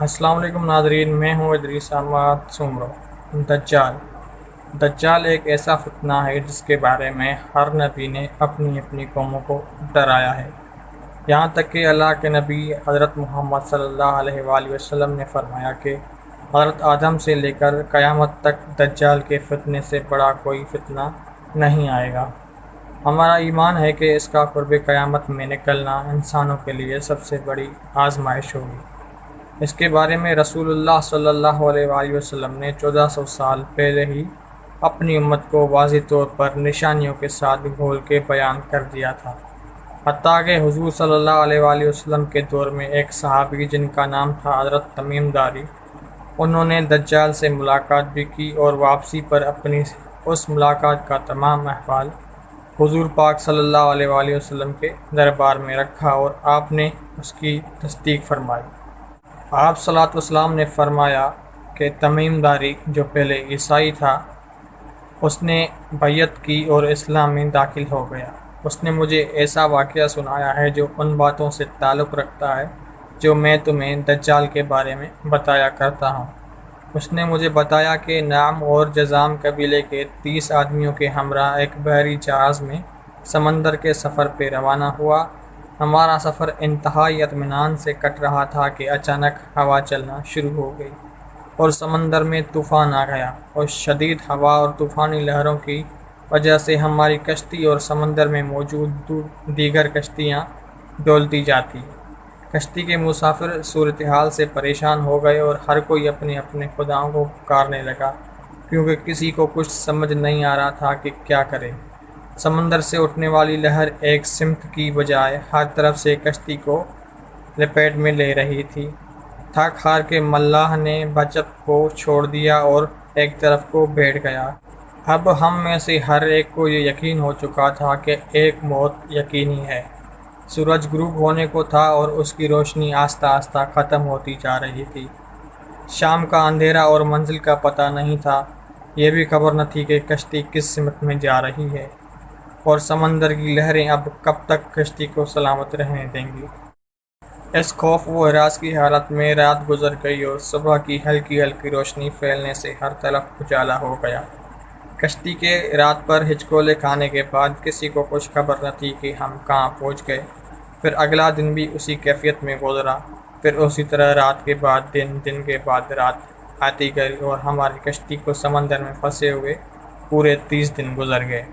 السلام علیکم ناظرین، میں ہوں ادریس احمد سومرو۔ دجال دجال ایک ایسا فتنہ ہے جس کے بارے میں ہر نبی نے اپنی اپنی قوموں کو ڈرایا ہے، یہاں تک کہ اللہ کے نبی حضرت محمد صلی اللہ علیہ وآلہ وسلم نے فرمایا کہ حضرت آدم سے لے کر قیامت تک دجال کے فتنے سے بڑا کوئی فتنہ نہیں آئے گا۔ ہمارا ایمان ہے کہ اس کا قرب قیامت میں نکلنا انسانوں کے لیے سب سے بڑی آزمائش ہوگی۔ اس کے بارے میں رسول اللہ صلی اللہ علیہ وآلہ وسلم نے 1400 سال پہلے ہی اپنی امت کو واضح طور پر نشانیوں کے ساتھ گھول کے بیان کر دیا تھا۔ حتیٰ کہ حضور صلی اللہ علیہ وآلہ وسلم کے دور میں ایک صحابی جن کا نام تھا حضرت تمیم داری، انہوں نے دجال سے ملاقات بھی کی اور واپسی پر اپنی اس ملاقات کا تمام احوال حضور پاک صلی اللہ علیہ وآلہ وسلم کے دربار میں رکھا اور آپ نے اس کی تصدیق فرمائی۔ آپ صلی اللہ علیہ وسلم نے فرمایا کہ تمیم داری جو پہلے عیسائی تھا، اس نے بیعت کی اور اسلام میں داخل ہو گیا۔ اس نے مجھے ایسا واقعہ سنایا ہے جو ان باتوں سے تعلق رکھتا ہے جو میں تمہیں دجال کے بارے میں بتایا کرتا ہوں۔ اس نے مجھے بتایا کہ نعم اور جذام قبیلے کے 30 آدمیوں کے ہمراہ ایک بحری جہاز میں سمندر کے سفر پہ روانہ ہوا۔ ہمارا سفر انتہائی اطمینان سے کٹ رہا تھا کہ اچانک ہوا چلنا شروع ہو گئی اور سمندر میں طوفان آ گیا، اور شدید ہوا اور طوفانی لہروں کی وجہ سے ہماری کشتی اور سمندر میں موجود دیگر کشتیاں ڈولتی جاتی۔ کشتی کے مسافر صورتحال سے پریشان ہو گئے اور ہر کوئی اپنے اپنے خداؤں کو پکارنے لگا، کیونکہ کسی کو کچھ سمجھ نہیں آ رہا تھا کہ کیا کرے۔ سمندر سے اٹھنے والی لہر ایک سمت کی بجائے ہر طرف سے کشتی کو لپیٹ میں لے رہی تھی۔ تھک ہار کے ملاح نے بچت کو چھوڑ دیا اور ایک طرف کو بیٹھ گیا۔ اب ہم میں سے ہر ایک کو یہ یقین ہو چکا تھا کہ ایک موت یقینی ہے۔ سورج غروب ہونے کو تھا اور اس کی روشنی آہستہ آہستہ ختم ہوتی جا رہی تھی۔ شام کا اندھیرا اور منزل کا پتہ نہیں تھا۔ یہ بھی خبر نہ تھی کہ کشتی کس سمت میں جا رہی ہے اور سمندر کی لہریں اب کب تک کشتی کو سلامت رہنے دیں گی۔ اس خوف و ہراس کی حالت میں رات گزر گئی اور صبح کی ہلکی ہلکی روشنی پھیلنے سے ہر طرف اجالا ہو گیا۔ کشتی کے رات پر ہچکولے کھانے کے بعد کسی کو کچھ خبر نہ تھی کہ ہم کہاں پہنچ گئے۔ پھر اگلا دن بھی اسی کیفیت میں گزرا، پھر اسی طرح رات کے بعد دن، دن کے بعد رات آتی گئی اور ہماری کشتی کو سمندر میں پھنسے ہوئے پورے 30 دن گزر گئے۔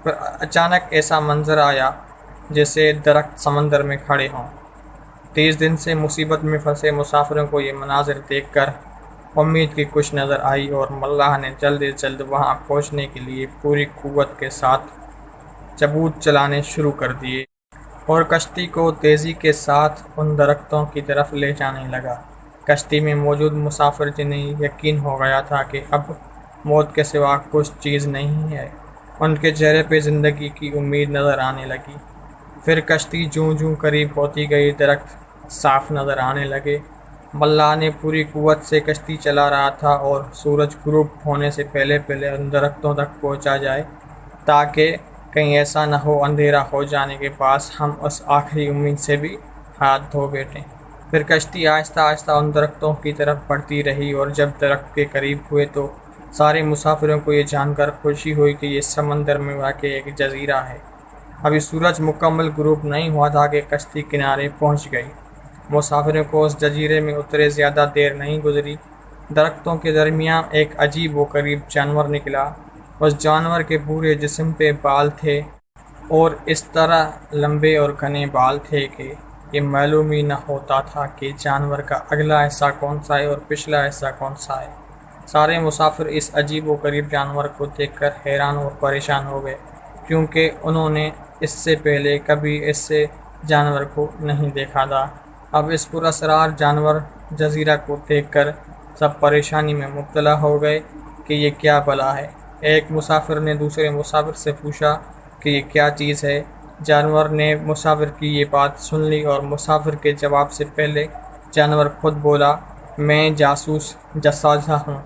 پھر اچانک ایسا منظر آیا جیسے درخت سمندر میں کھڑے ہوں۔ 30 دن سے مصیبت میں پھنسے مسافروں کو یہ مناظر دیکھ کر امید کی کچھ نظر آئی اور ملاح نے جلد از جلد وہاں پہنچنے کے لیے پوری قوت کے ساتھ چبوت چلانے شروع کر دیے اور کشتی کو تیزی کے ساتھ ان درختوں کی طرف لے جانے لگا۔ کشتی میں موجود مسافر جنہیں یقین ہو گیا تھا کہ اب موت کے سوا کچھ چیز نہیں ہے، ان کے چہرے پہ زندگی کی امید نظر آنے لگی۔ پھر کشتی جوں جوں قریب ہوتی گئی درخت صاف نظر آنے لگے۔ ملاح نے پوری قوت سے کشتی چلا رہا تھا اور سورج غروب ہونے سے پہلے پہلے ان درختوں تک پہنچا جائے تاکہ کہیں ایسا نہ ہو اندھیرا ہو جانے کے بعد ہم اس آخری امید سے بھی ہاتھ دھو بیٹھیں۔ پھر کشتی آہستہ آہستہ ان درختوں کی طرف بڑھتی رہی اور جب درخت کے قریب ہوئے تو سارے مسافروں کو یہ جان کر خوشی ہوئی کہ یہ سمندر میں واقع ایک جزیرہ ہے۔ ابھی سورج مکمل غروب نہیں ہوا تھا کہ کشتی کنارے پہنچ گئی۔ مسافروں کو اس جزیرے میں اترے زیادہ دیر نہیں گزری، درختوں کے درمیان ایک عجیب و غریب جانور نکلا۔ اس جانور کے پورے جسم پہ بال تھے اور اس طرح لمبے اور گھنے بال تھے کہ یہ معلوم ہی نہ ہوتا تھا کہ جانور کا اگلا حصہ کون سا ہے اور پچھلا حصہ کون سا ہے۔ سارے مسافر اس عجیب و غریب جانور کو دیکھ کر حیران اور پریشان ہو گئے، کیونکہ انہوں نے اس سے پہلے کبھی ایسے جانور کو نہیں دیکھا تھا۔ اب اس پراسرار جانور جزیرہ کو دیکھ کر سب پریشانی میں مبتلا ہو گئے کہ یہ کیا بلا ہے۔ ایک مسافر نے دوسرے مسافر سے پوچھا کہ یہ کیا چیز ہے۔ جانور نے مسافر کی یہ بات سن لی اور مسافر کے جواب سے پہلے جانور خود بولا، میں جاسوس جساجہ ہوں۔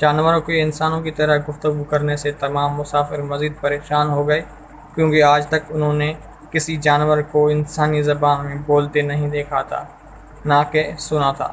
جانوروں کے انسانوں کی طرح گفتگو کرنے سے تمام مسافر مزید پریشان ہو گئے، کیونکہ آج تک انہوں نے کسی جانور کو انسانی زبان میں بولتے نہیں دیکھا تھا، نہ کہ سنا تھا۔